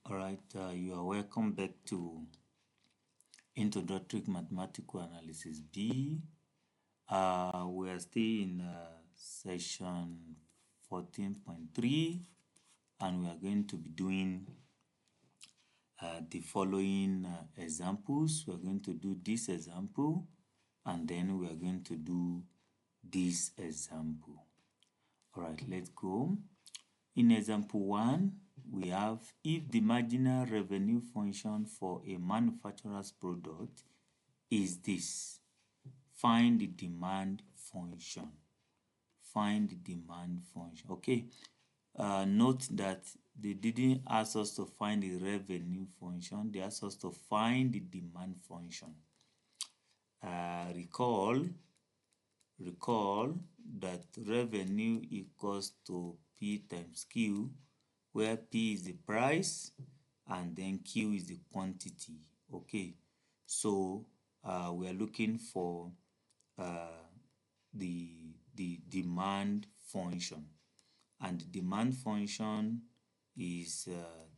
Alright, you are welcome back to Introductory Mathematical Analysis B. We are still in session 14.3 and we are going to be doing the following examples. We are going to do this example and then we are going to do this example. Alright, let's go. In example 1, we have if the marginal revenue function for a manufacturer's product is this, find the demand function. Find the demand function. Okay, note that they didn't ask us to find the revenue function, they asked us to find the demand function. Recall that revenue equals to P times Q, where P is the price and then Q is the quantity. Okay, so we are looking for the demand function, and the demand function is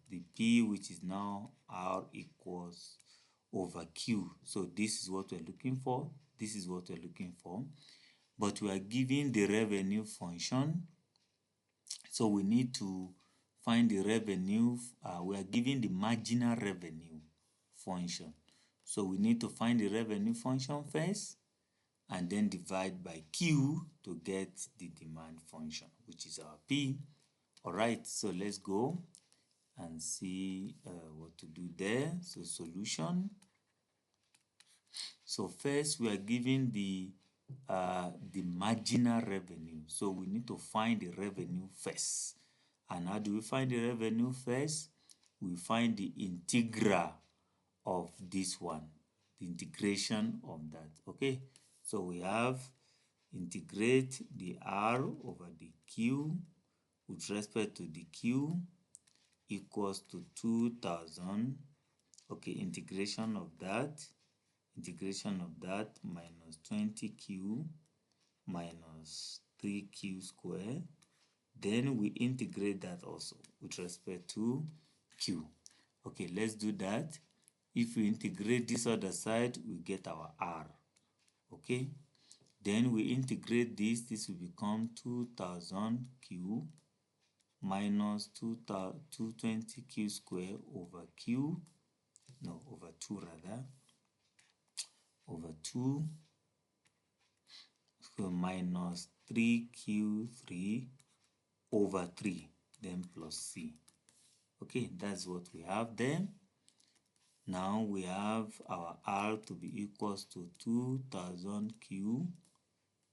the P, which is now R equals over Q. So this is what we're looking for. This is what we're looking for. But we are given the revenue function, so we need to find the revenue. We are given the marginal revenue function, so we need to find the revenue function first and then divide by Q to get the demand function, which is our P. Alright, so let's go and see what to do there. So solution. So first we are given the marginal revenue, so we need to find the revenue first. And how do we find the revenue first? We find the integral of this one, the integration of that. Okay, so we have integrate the R over the Q with respect to the Q equals to 2000. Okay, integration of that minus 20Q minus 3Q square. Then we integrate that also with respect to Q. Okay, let's do that. If we integrate this other side, we get our R. Okay, then we integrate this will become 2000Q minus 220Q square over Q, no, over 2 rather, over 2, so minus 3Q3 over 3, then plus C. Okay, that's what we have there. Now we have our R to be equals to 2000Q.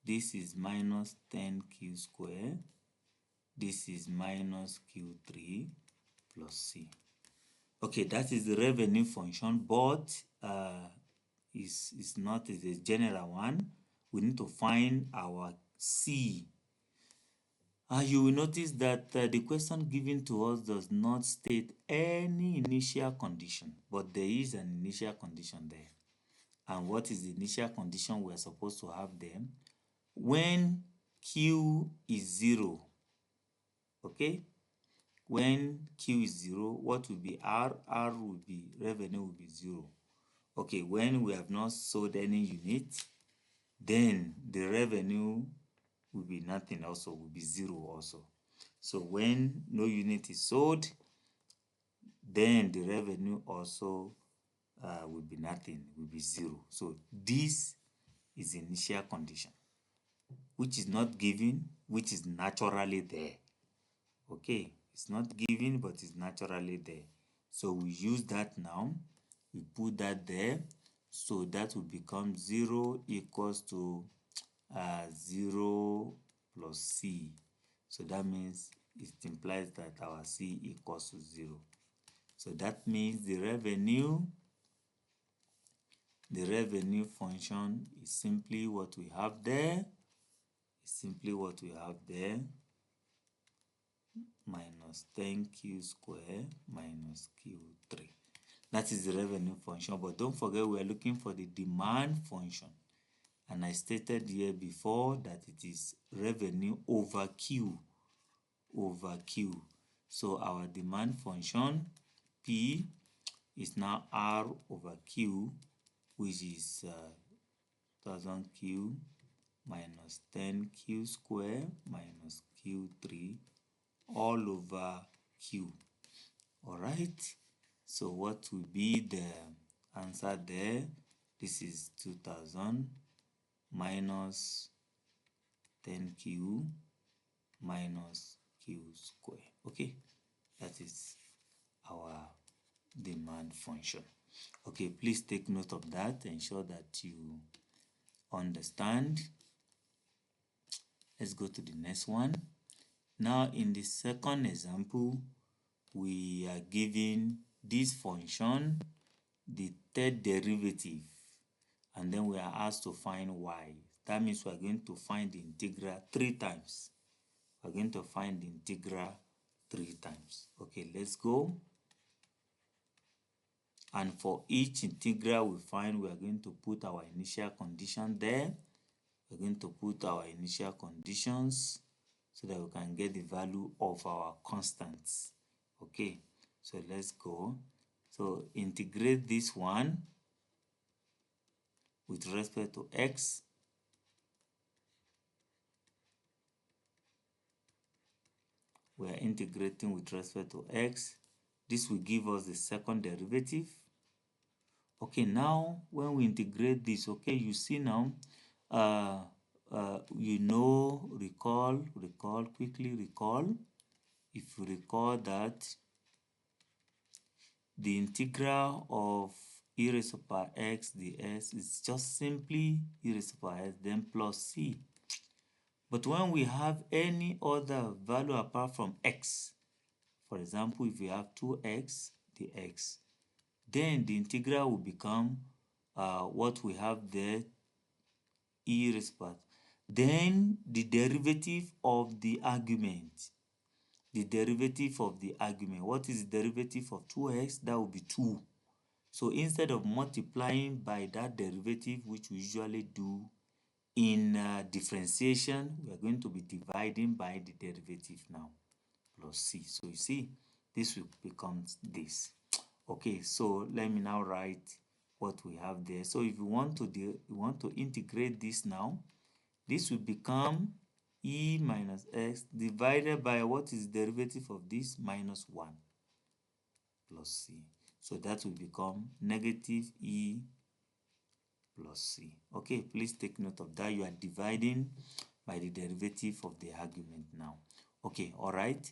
This is minus 10Q square. This is minus Q3 plus C. Okay, that is the revenue function, but it's not a general one. We need to find our C. You will notice that the question given to us does not state any initial condition, but there is an initial condition there. And what is the initial condition we are supposed to have there? When Q is 0, okay? When Q is 0, what will be R? R will be, revenue will be 0. Okay, when we have not sold any unit, then the revenue will be nothing also, will be 0 also. So when no unit is sold, then the revenue also will be nothing, will be 0. So this is the initial condition, which is not given, which is naturally there. Okay, it's not given, but it's naturally there. So we use that now. We put that there. So that will become 0 equals to 0 plus C. So that means it implies that our C equals to 0. So that means the revenue function is simply what we have there. It's simply what we have there. Minus 10Q square minus Q3. That is the revenue function. But don't forget, we are looking for the demand function. And I stated here before that it is revenue over Q. So our demand function P is now R over Q, which is 1000Q minus 10Q square minus Q3 all over Q. All right. So what will be the answer there? This is 2000 minus 10Q minus Q square. Okay, that is our demand function. Okay, please take note of that. Ensure that you understand. Let's go to the next one. Now, in the second example, we are given this function, the third derivative, and then we are asked to find y. That means we are going to find the integral 3 times. We are going to find the integral 3 times. Okay, let's go. And for each integral we find, we are going to put our initial condition there. We're going to put our initial conditions so that we can get the value of our constants. Okay, so let's go. So integrate this one with respect to x. We are integrating with respect to x. This will give us the second derivative. Okay, now when we integrate this, okay, you see now, quickly recall. If you recall that the integral of e raised to power x ds is just simply e raised to power x then plus c. But when we have any other value apart from x, for example, if we have 2x dx, then the integral will become what we have there, e raised to power. Then the derivative of the argument. The derivative of the argument. What is the derivative of 2x? That will be 2. So instead of multiplying by that derivative, which we usually do in differentiation, we are going to be dividing by the derivative now, plus c. So you see, this will become this. Okay, so let me now write what we have there. So if you want to integrate this now, this will become e minus x divided by what is the derivative of this, minus 1 plus c. So that will become negative e plus c. Okay, please take note of that. You are dividing by the derivative of the argument now. Okay, all right.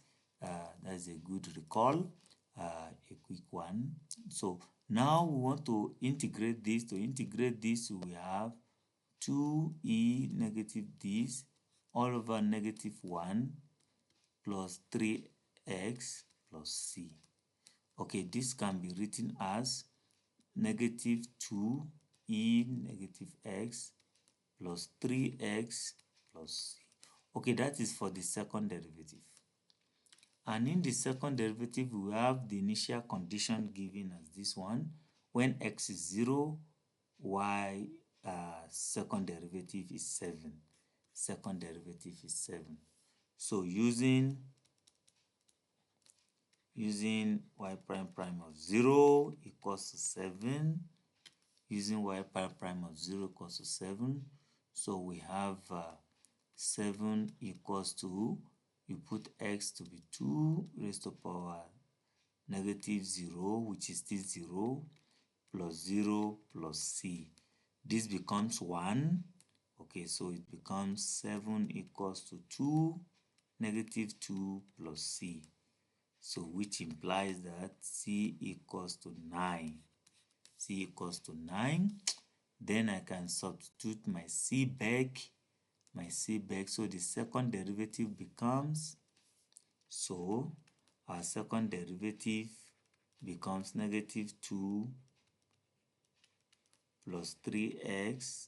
That's a good recall, a quick one. So now we want to integrate this. To integrate this, we have 2e negative this all over negative 1 plus 3x plus c. Okay, this can be written as negative 2e negative x plus 3x plus c. Okay, that is for the second derivative. And in the second derivative, we have the initial condition given as this one. When x is 0, y second derivative is 7. Second derivative is 7. So using y prime prime of 0 equals to 7, using y prime prime of 0 equals to 7, so we have 7 equals to, you put x to be 2 raised to power negative 0, which is still 0, plus 0 plus c. This becomes 1. Okay, so it becomes 7 equals to 2 negative 2 plus c. So which implies that c equals to 9. C equals to 9. Then I can substitute my c back. So the second derivative becomes, so our second derivative becomes negative 2 plus 3x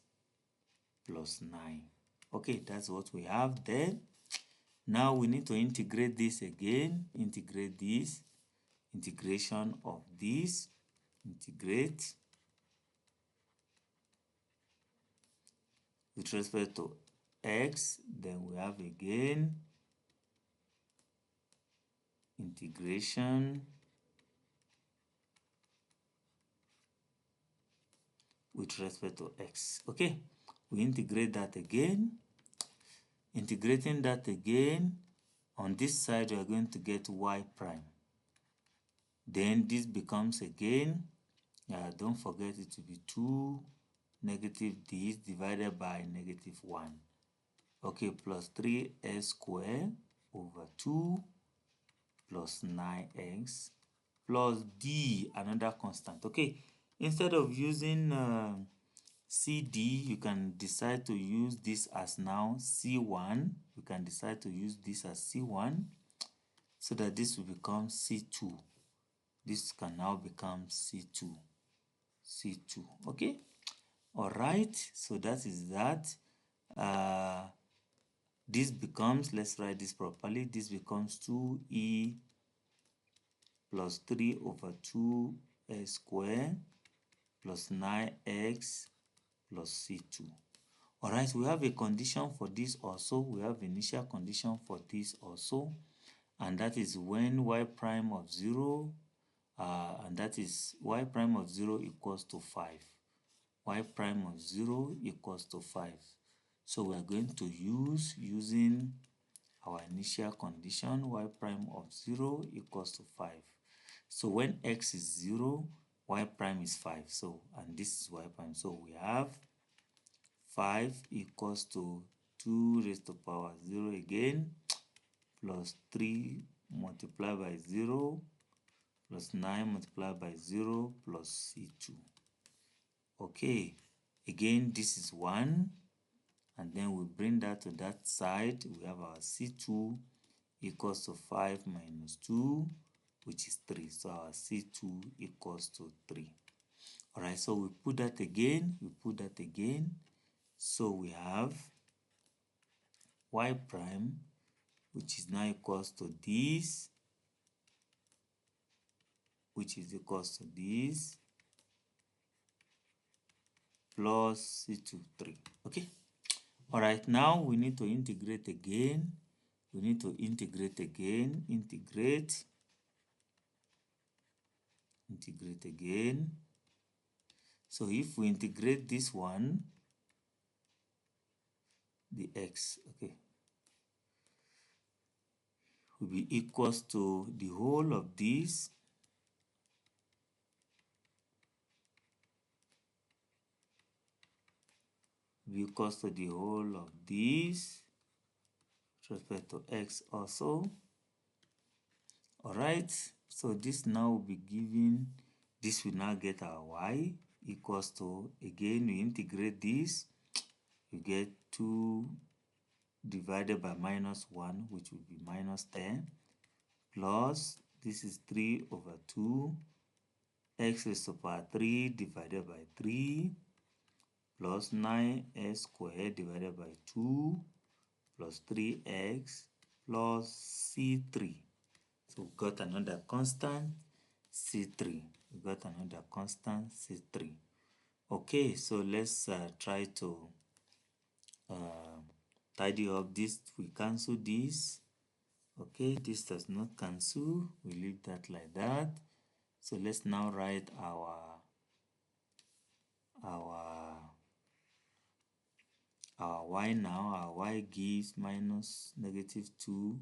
plus 9. Okay, that's what we have there. Now we need to integrate this again. Integrate this. Integration of this. Integrate with respect to x. Then we have again integration with respect to x. Okay, we integrate that again. Integrating that again, on this side we are going to get y prime. Then this becomes again, don't forget it to be 2 negative d's divided by negative 1. Okay, plus 3s squared over 2 plus 9x plus d, another constant. Okay, instead of using CD, you can decide to use this as now C1. You can decide to use this as C1 so that this will become C2. This can now become C2. C2. Okay? Alright, so that is that. This becomes, let's write this properly, this becomes 2e plus 3 over 2x squared plus 9x plus C2. Alright, we have a condition for this also. We have initial condition for this also. And that is when y prime of 0, and that is y prime of 0 equals to 5. Y prime of 0 equals to 5. So we are going to using our initial condition, y prime of 0 equals to 5. So when x is 0, y prime is 5. So, and this is y prime. So we have 5 equals to 2 raised to power 0 again, plus 3 multiplied by 0, plus 9 multiplied by 0, plus C2. Okay, again this is 1, and then we bring that to that side. We have our C2 equals to 5 minus 2, which is 3. So our C2 equals to 3. Alright, so we put that again. So we have y prime, which is now equals to this, which is equals to this, plus C2, 3. Okay. Alright, now we need to integrate again. Integrate again. So if we integrate this one, the x, okay, will be equals to the whole of this equals to the whole of this with respect to x also. Alright, so this now will be given, this will now get our y equals to, again we integrate this, you get 2 divided by minus 1, which will be minus 10, plus this is 3 over 2, x raised to power 3 divided by 3, plus 9x squared divided by 2, plus 3x, plus C3. So we got another constant, C3. Okay, so let's try to tidy up this. We cancel this. Okay, this does not cancel. We leave that like that. So let's now write our y now. Our y gives minus negative 2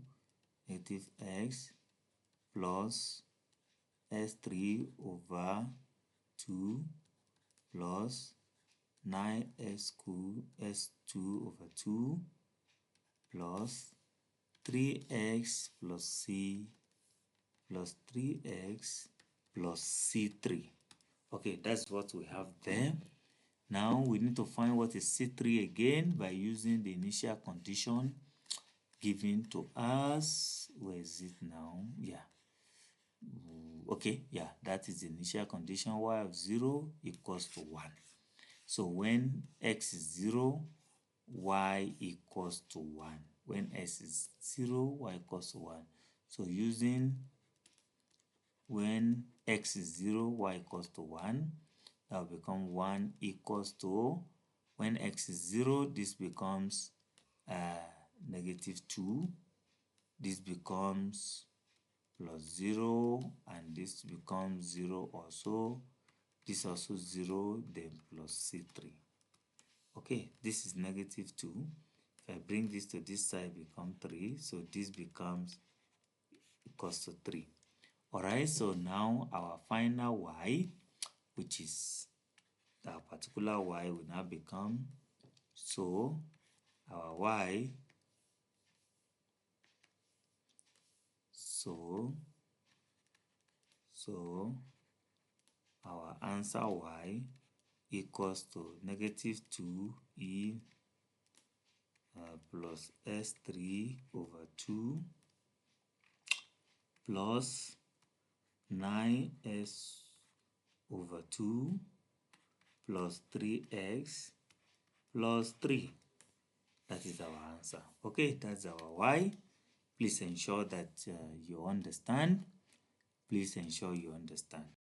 negative x plus s3 over 2 plus 9s s2 over 2 plus 3x plus c plus 3x plus c3. Okay, that's what we have there. Now we need to find what is c3 again by using the initial condition given to us. Where is it now? Yeah. Okay, yeah, that is the initial condition. Y of 0 equals to 1. So when x is 0, y equals to 1. When x is 0, y equals to 1. So using when x is 0, y equals to 1, that will become 1 equals to, when x is 0, this becomes negative 2. This becomes plus 0, and this becomes 0 also. this also 0, then plus C3. Okay, this is negative 2. If I bring this to this side, become 3. So this becomes equals to 3. Alright, so now our final y, which is that particular y, will now become, so our y, so our answer y equals to negative 2e plus s3 over 2 plus 9s over 2 plus 3x plus 3. That is our answer. Okay, that's our y. Please ensure that you understand. Please ensure you understand.